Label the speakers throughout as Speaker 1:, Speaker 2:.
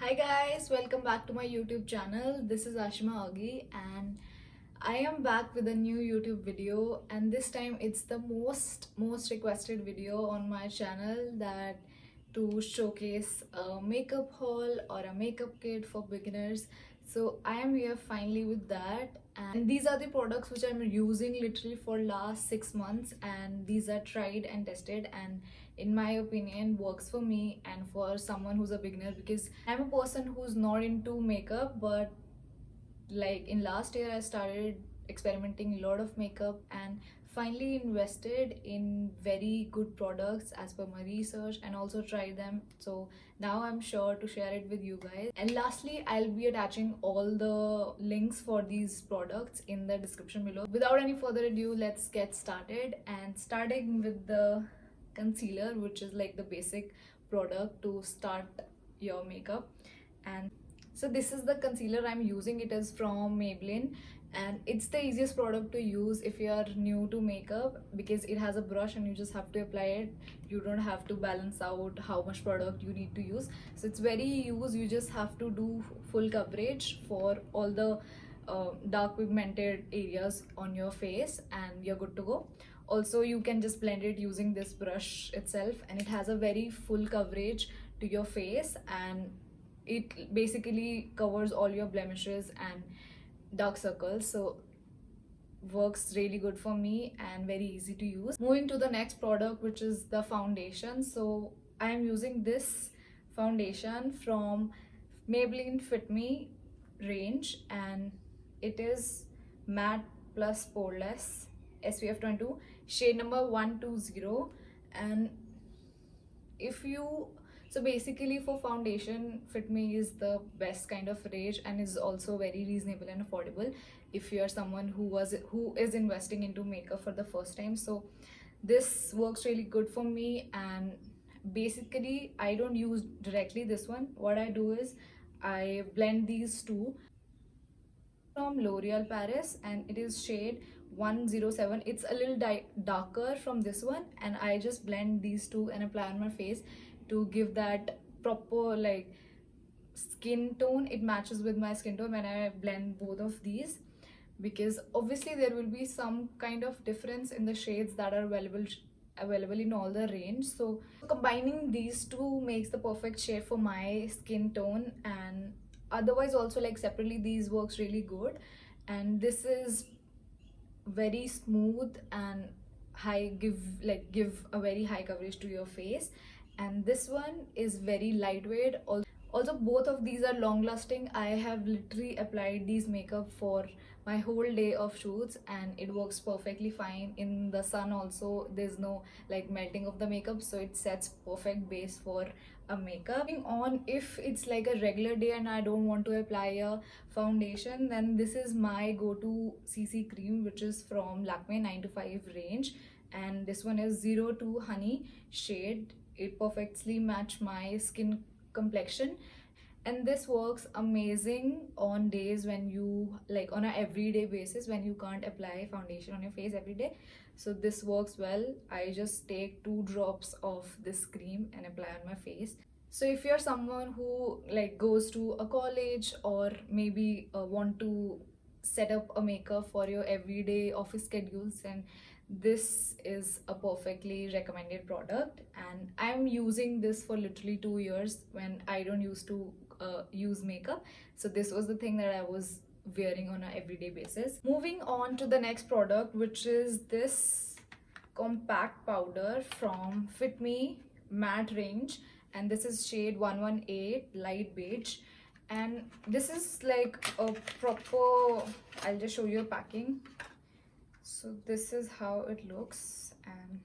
Speaker 1: Hi guys, welcome back to my YouTube channel. This is Ashima Agi and I am back with a new YouTube video, and this time it's the most requested video on my channel, that to showcase a makeup haul or a makeup kit for beginners. So I am here finally with that, and these are the products which I'm using literally for last 6 months, and these are tried and tested and in my opinion works for me and for someone who's a beginner, because I'm a person who's not into makeup, but like in last year I started experimenting a lot of makeup and finally invested in very good products as per my research and also try them. So now I'm sure to share it with you guys, and lastly I'll be attaching all the links for these products in the description below. Without any further ado, let's get started, and starting with the concealer, which is like the basic product to start your makeup. And so this is the concealer I'm using. It is from Maybelline, and it's the easiest product to use if you are new to makeup, because it has a brush and you just have to apply it. You don't have to balance out how much product you need to use. So it's very easy. You just have to do full coverage for all the dark pigmented areas on your face and you're good to go. Also, you can just blend it using this brush itself, and it has a very full coverage to your face, and it basically covers all your blemishes and dark circles. So works really good for me and very easy to use. Moving to the next product, which is the foundation. So I am using this foundation from Maybelline Fit Me range, and it is matte plus poreless, SPF 22, shade number 120. And if you so basically for foundation, Fit Me is the best kind of range and is also very reasonable and affordable if you are someone who is investing into makeup for the first time. So this works really good for me, and basically I don't use directly this one. What I do is I blend these two from L'Oreal Paris, and it is shade 107. It's a little darker from this one, and I just blend these two and apply on my face to give that proper like skin tone. It matches with my skin tone when I blend both of these, because obviously there will be some kind of difference in the shades that are available in all the range. So combining these two makes the perfect shade for my skin tone, and otherwise also like separately these works really good. And this is very smooth and give a very high coverage to your face, and this one is very lightweight. Also both of these are long lasting. I have literally applied these makeup for my whole day of shoots, and it works perfectly fine in the sun also. There's no like melting of the makeup, so it sets perfect base for a makeup. Moving on, if it's like a regular day and I don't want to apply a foundation, then this is my go-to CC cream, which is from Lakme 9 to 5 range, and this one is 02 honey shade. It perfectly match my skin complexion, and this works amazing on days when you like on a everyday basis when you can't apply foundation on your face every day. So this works well. I just take 2 drops of this cream and apply on my face. So if you're someone who like goes to a college, or maybe want to set up a makeup for your everyday office schedules, and this is a perfectly recommended product. And I'm using this for literally 2 years when I don't used to use makeup. So this was the thing that I was wearing on an everyday basis. Moving on to the next product, which is this compact powder from Fit Me matte range, and this is shade 118 light beige. And this is like a proper, I'll just show you a packing. So this is how it looks, and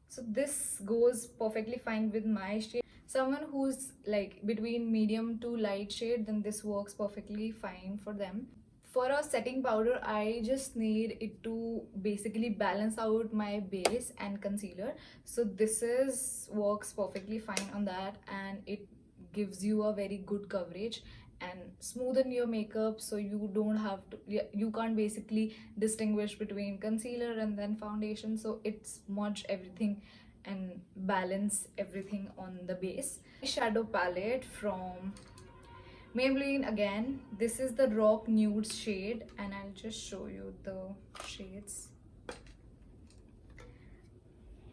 Speaker 1: so this goes perfectly fine with my shade. Someone who's like between medium to light shade, then this works perfectly fine for them. For a setting powder, I just need it to basically balance out my base and concealer. So this is works perfectly fine on that, and it gives you a very good coverage and smoothen your makeup, so you don't have to, you can't basically distinguish between concealer and then foundation. So it's smudge everything and balance everything on the base. Shadow palette from Maybelline again. This is the Rock Nude shade, and I'll just show you the shades.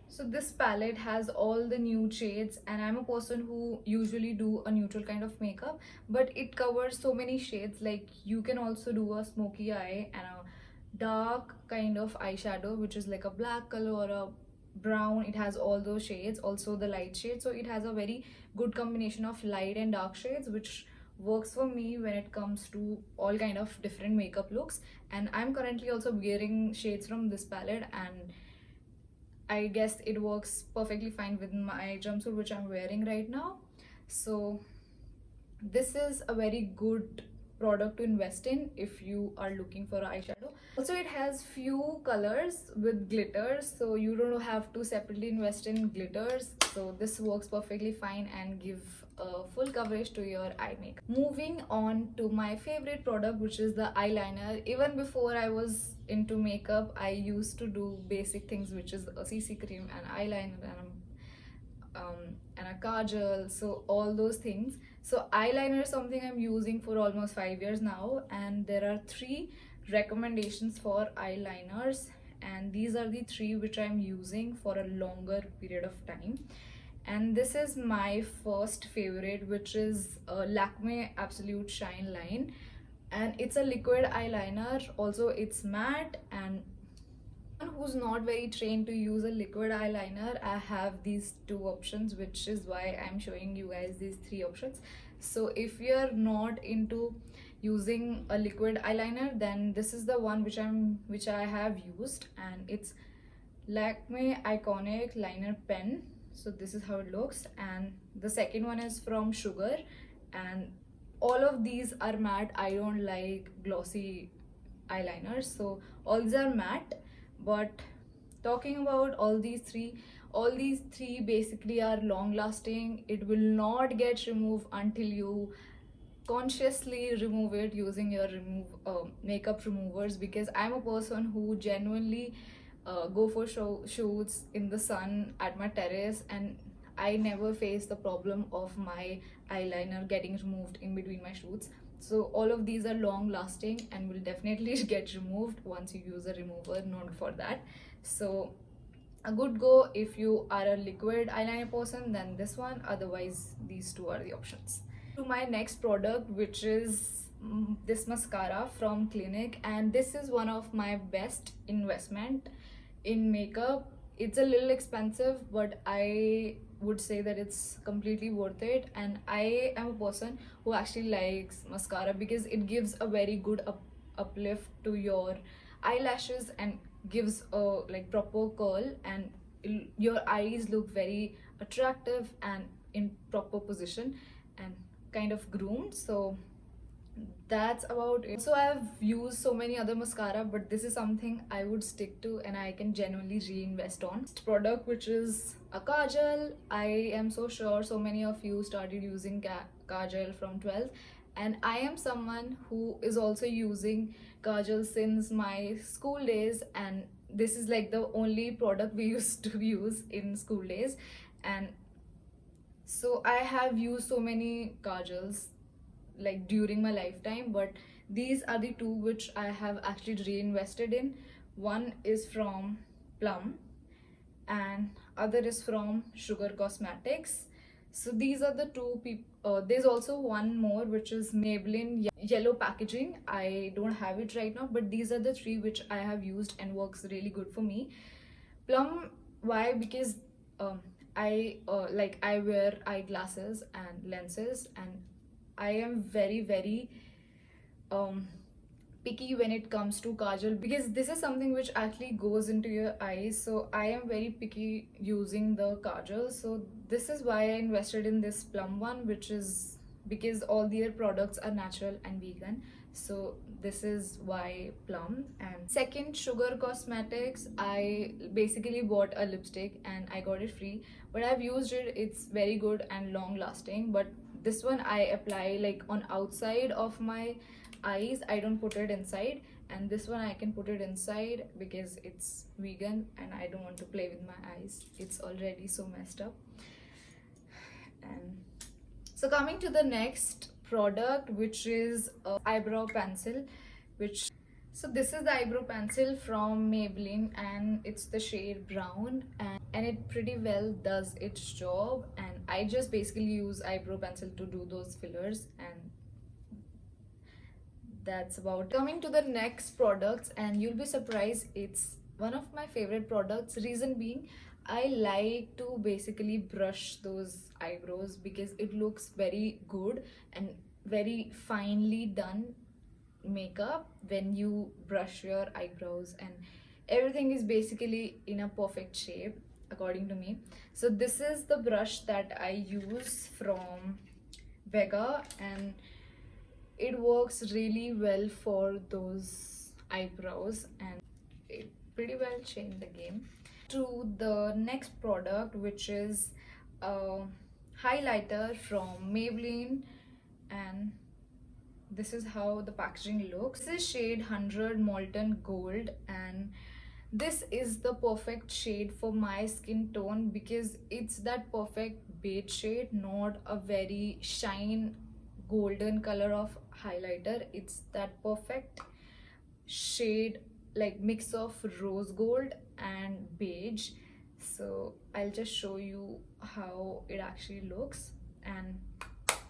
Speaker 1: So this palette has all the nude shades, and I'm a person who usually do a neutral kind of makeup, but it covers so many shades. Like you can also do a smoky eye and a dark kind of eyeshadow, which is like a black color or a brown. It has all those shades, also the light shades, so it has a very good combination of light and dark shades, which works for me when it comes to all kind of different makeup looks. And I'm currently also wearing shades from this palette, and I guess it works perfectly fine with my jumpsuit which I'm wearing right now. So this is a very good product to invest in if you are looking for eyeshadow. Also, it has few colors with glitters, so you don't have to separately invest in glitters. So this works perfectly fine and give full coverage to your eye makeup. Moving on to my favorite product, which is the eyeliner. Even before I was into makeup, I used to do basic things, which is a CC cream and eyeliner and a kajal, so all those things. So eyeliner is something I'm using for almost 5 years now, and there are 3 recommendations for eyeliners, and these are the 3 which I'm using for a longer period of time. And this is my first favorite, which is Lakme Absolute Shine Line, and it's a liquid eyeliner. Also, it's matte, and who's not very trained to use a liquid eyeliner, I have these 2 options, which is why I'm showing you guys these 3 options. So if you're not into using a liquid eyeliner, then this is the one which I have used, and it's Lakme Iconic Liner Pen. So this is how it looks, and the second one is from Sugar, and all of these are matte. I don't like glossy eyeliners, so all these are matte. But talking about all these three basically are long lasting. It will not get removed until you consciously remove it using your makeup removers, because I'm a person who genuinely go for shoots in the sun at my terrace, and I never face the problem of my eyeliner getting removed in between my shoots. So all of these are long lasting and will definitely get removed once you use a remover, not for that. So a good go if you are a liquid eyeliner person, then this one. Otherwise, these 2 are the options. To my next product, which is this mascara from Clinique, and this is one of my best investment in makeup. It's a little expensive, but I would say that it's completely worth it. And I am a person who actually likes mascara because it gives a very good uplift to your eyelashes and gives a like proper curl, and your eyes look very attractive and in proper position and kind of groomed. So that's about it. So I've used so many other mascara, but this is something I would stick to and I can genuinely reinvest on. Next product, which is a kajal. I am so sure so many of you started using kajal from 12th, and I am someone who is also using kajal since my school days, and this is like the only product we used to use in school days. And so I have used so many kajals like during my lifetime, but these are the 2 which I have actually reinvested in. One is from Plum and other is from Sugar Cosmetics. So these are the 2 people. There's also one more, which is Maybelline yellow packaging. I don't have it right now, but these are the 3 which I have used and works really good for me. Plum, why? Because I wear eyeglasses and lenses, and I am very picky when it comes to kajal, because this is something which actually goes into your eyes. So I am very picky using the kajal. So this is why I invested in this Plum one, which is because all their products are natural and vegan. So this is why Plum. And second, Sugar Cosmetics. I basically bought a lipstick and I got it free, but I've used it. It's very good and long lasting. But this one I apply like on outside of my eyes, I don't put it inside, and this one I can put it inside because it's vegan and I don't want to play with my eyes. It's already so messed up. And so coming to the next product, which is a eyebrow pencil, which so this is the eyebrow pencil from Maybelline and it's the shade brown, and it pretty well does its job, and I just basically use eyebrow pencil to do those fillers, and that's about. Coming to the next products, and you'll be surprised, it's one of my favorite products. Reason being, I like to basically brush those eyebrows because it looks very good and very finely done makeup when you brush your eyebrows, and everything is basically in a perfect shape according to me. So this is the brush that I use from Vega, and it works really well for those eyebrows, and it pretty well changed the game. To the next product, which is a highlighter from Maybelline, and this is how the packaging looks. This is shade 100 Molten Gold, and this is the perfect shade for my skin tone because it's that perfect beige shade, not a very shine golden color of highlighter. It's that perfect shade, like mix of rose gold and beige. So I'll just show you how it actually looks, and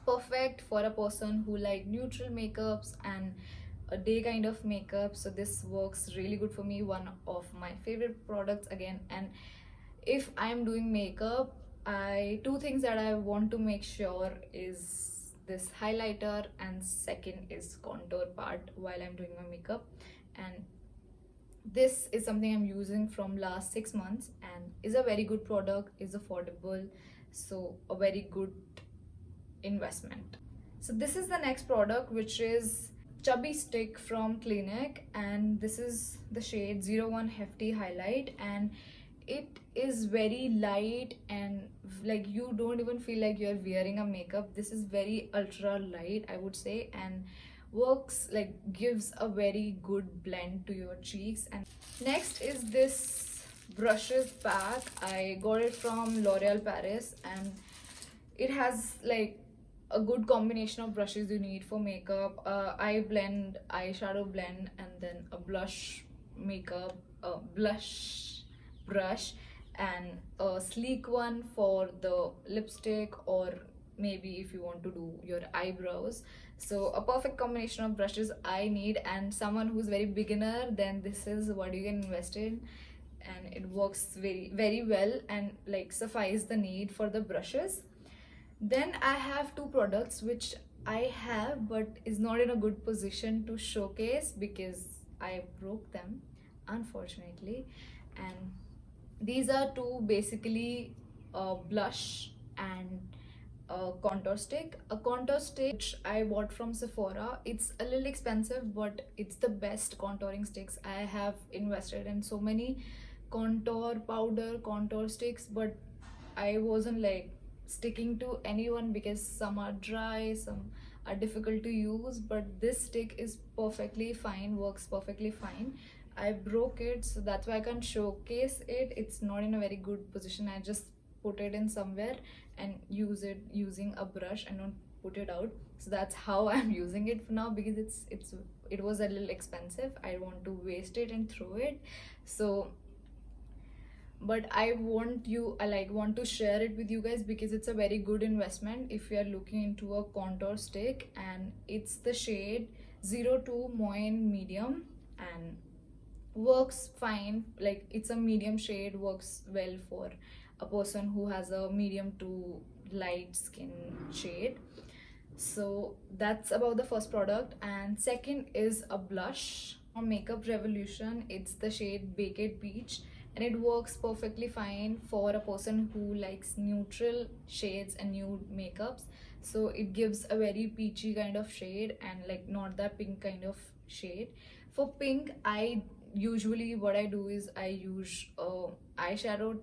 Speaker 1: perfect for a person who like neutral makeups and a day kind of makeup. So this works really good for me, one of my favorite products again. And if I'm doing makeup, I two things that I want to make sure is this highlighter, and second is contour part while I'm doing my makeup. And this is something I'm using from last 6 months and is a very good product, is affordable, so a very good investment. So this is the next product, which is Chubby Stick from Clinique, and this is the shade 01 Hefty Highlight, and it is very light and like you don't even feel like you're wearing a makeup. This is very ultra light, I would say, and works like gives a very good blend to your cheeks. And next is this brushes pack. I got it from L'Oreal Paris, and it has like a good combination of brushes you need for makeup, eye blend, eyeshadow blend, and then a blush makeup, blush brush, and a sleek one for the lipstick, or maybe if you want to do your eyebrows. So a perfect combination of brushes I need, and someone who's very beginner, then this is what you can invest in, and it works very well and like suffice the need for the brushes. Then I have two products which I have but is not in a good position to showcase because I broke them, unfortunately. And these are two basically blush and a contour stick. A contour stick which I bought from Sephora. It's a little expensive, but it's the best contouring sticks. I have invested in so many contour powder, contour sticks, but I wasn't like sticking to anyone because some are dry, some are difficult to use, but this stick is perfectly fine, works perfectly fine. I broke it, so that's why I can't showcase it. It's not in a very good position. I just put it in somewhere and use it using a brush and don't put it out. So that's how I'm using it for now because it was a little expensive. I want to waste it and throw it. So but I want to share it with you guys because it's a very good investment if you are looking into a contour stick, and it's the shade 02 Moyen Medium, and works fine. Like it's a medium shade, works well for a person who has a medium to light skin shade. So that's about the first product. And second is a blush from Makeup Revolution. It's the shade Baked Peach, and it works perfectly fine for a person who likes neutral shades and nude makeups. So it gives a very peachy kind of shade and like not that pink kind of shade. For pink, I usually what I do is I use eyeshadow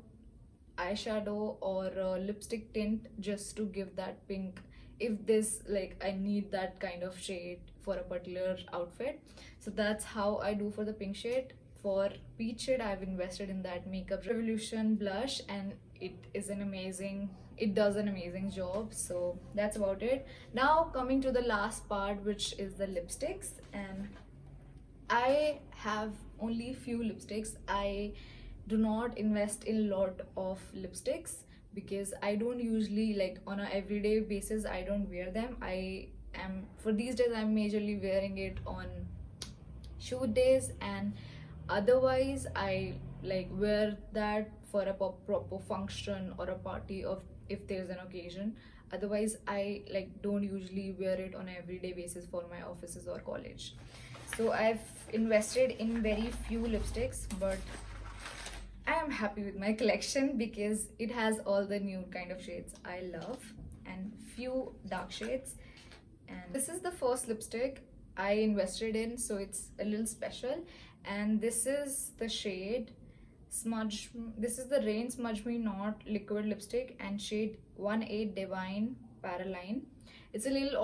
Speaker 1: or lipstick tint just to give that pink if this, like, I need that kind of shade for a particular outfit. So that's how I do for the pink shade. For peach shade, I've invested in that Makeup Revolution blush, and it does an amazing job. So that's about it. Now coming to the last part, which is the lipsticks. And I have only few lipsticks. I do not invest in a lot of lipsticks because I don't usually, like, on a everyday basis I don't wear them. I am, for these days, I'm majorly wearing it on shoot days, and otherwise I like wear that for a proper function or a party of, if there's an occasion. Otherwise I like don't usually wear it on an everyday basis for my offices or college. So I've invested in very few lipsticks, but I am happy with my collection because it has all the nude kind of shades I love and few dark shades. And this is the first lipstick I invested in, so it's a little special. And this is the shade Smudge. This is the Rain Smudge Me Not liquid lipstick and shade 18 Divine Paraline. It's a little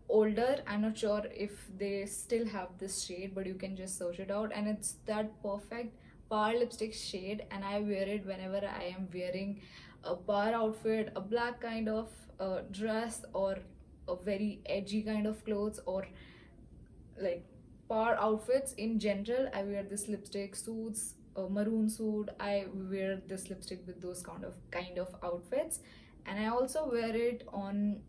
Speaker 1: older. I'm not sure if they still have this shade, but you can just search it out. And it's that perfect par lipstick shade, and I wear it whenever I am wearing a par outfit, a black kind of dress, or a very edgy kind of clothes, or like par outfits in general. I wear this lipstick. Suits, a maroon suit, I wear this lipstick with those kind of outfits. And I also wear it on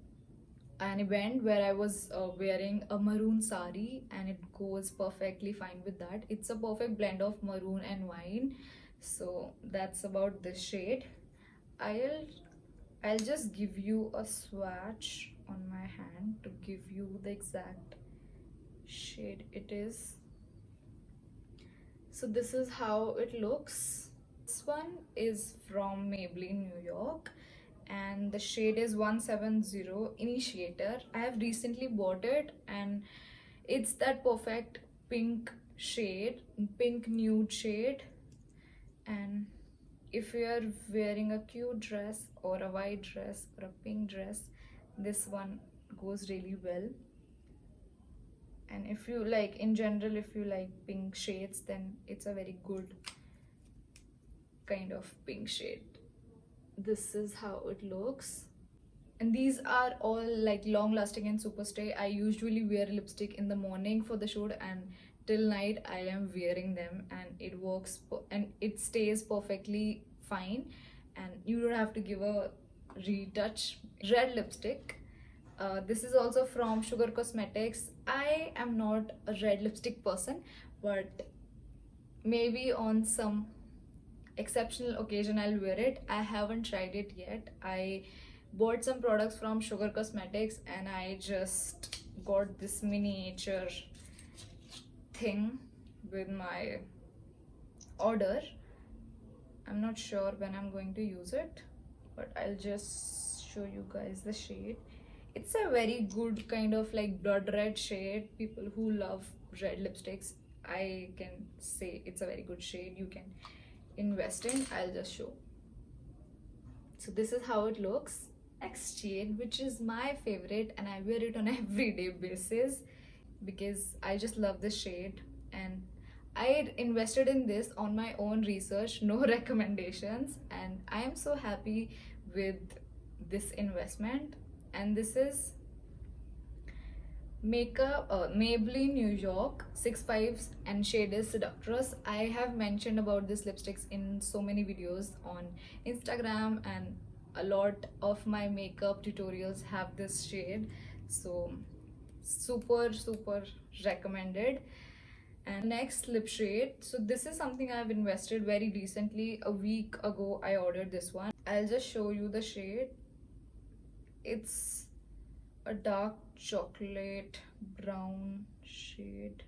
Speaker 1: an event where I was wearing a maroon sari, and it goes perfectly fine with that. It's a perfect blend of maroon and wine. So that's about this shade. I'll just give you a swatch on my hand to give you the exact shade it is. So this is how it looks. This one is from Maybelline New York, and the shade is 170 Initiator. I have recently bought it, and it's that perfect pink shade, pink nude shade. And if you are wearing a cute dress or a white dress or a pink dress, this one goes really well. And if you like, in general, if you like pink shades, then it's a very good kind of pink shade. This is how it looks. And these are all like long lasting and super stay. I usually wear lipstick in the morning for the shoot, and till night I am wearing them, and it works and it stays perfectly fine, and you don't have to give a retouch. Red lipstick. This is also from Sugar Cosmetics. I am not a red lipstick person, but maybe on some exceptional occasion I'll wear it. I haven't tried it yet. I bought some products from Sugar Cosmetics, and I just got this miniature thing with my order. I'm not sure when I'm going to use it, but I'll just show you guys the shade. It's a very good kind of like blood red shade. People who love red lipsticks, I can say it's a very good shade you can invest in. I'll just show. So this is how it looks. Next shade, which is my favorite, and I wear it on everyday basis because I just love this shade, and I invested in this on my own research, no recommendations, and I am so happy with this investment. And this is Maybelline New York 65, and shade is Seductress. I have mentioned about this lipsticks in so many videos on Instagram, and a lot of my makeup tutorials have this shade. So super recommended. And next lip shade, so this is something I've invested very recently. A week ago I ordered this one. I'll just show you the shade. It's a dark chocolate brown shade.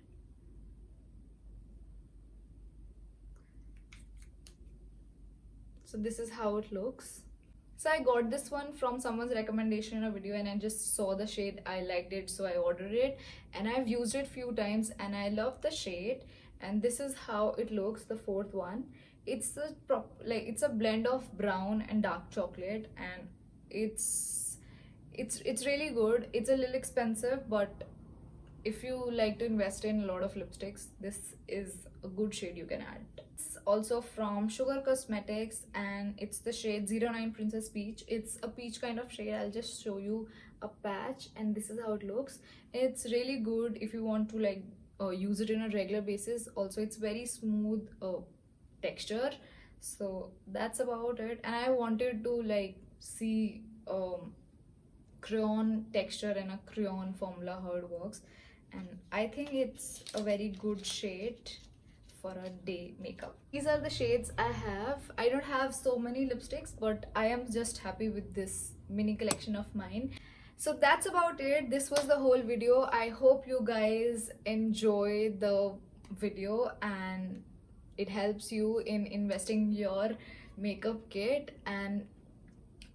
Speaker 1: So this is how it looks. So I got this one from someone's recommendation in a video, and I just saw the shade, I liked it, so I ordered it, and I've used it few times, and I love the shade. And this is how it looks, the fourth one. It's it's a blend of brown and dark chocolate, and it's really good. It's a little expensive, but if you like to invest in a lot of lipsticks, this is a good shade you can add. It's also from Sugar Cosmetics, and it's the shade 09 Princess Peach. It's a peach kind of shade. I'll just show you a patch, and this is how it looks. It's really good if you want to like use it in a regular basis. Also, it's very smooth texture. So that's about it. And I wanted to like see crayon texture and a crayon formula how it works, and I think it's a very good shade for a day makeup. These are the shades I have. I don't have so many lipsticks, but I am just happy with this mini collection of mine. So that's about it. This was the whole video. I hope you guys enjoy the video and it helps you in investing your makeup kit. And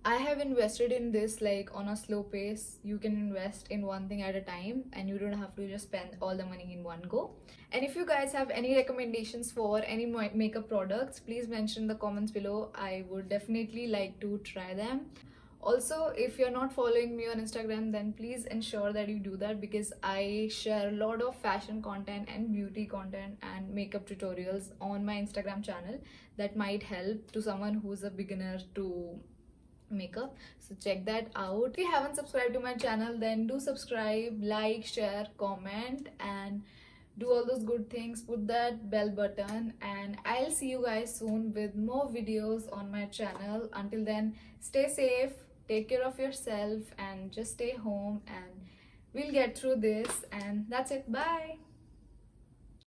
Speaker 1: I have invested in this like on a slow pace. You can invest in one thing at a time and you don't have to just spend all the money in one go. And if you guys have any recommendations for any makeup products, please mention in the comments below. I would definitely like to try them. Also, if you're not following me on Instagram, then please ensure that you do that, because I share a lot of fashion content and beauty content and makeup tutorials on my Instagram channel that might help to someone who's a beginner to makeup. So check that out. If you haven't subscribed to my channel, then do subscribe, like, share, comment, and do all those good things. Put that bell button, and I'll see you guys soon with more videos on my channel. Until then, stay safe, take care of yourself, and just stay home, and we'll get through this. And that's it. Bye.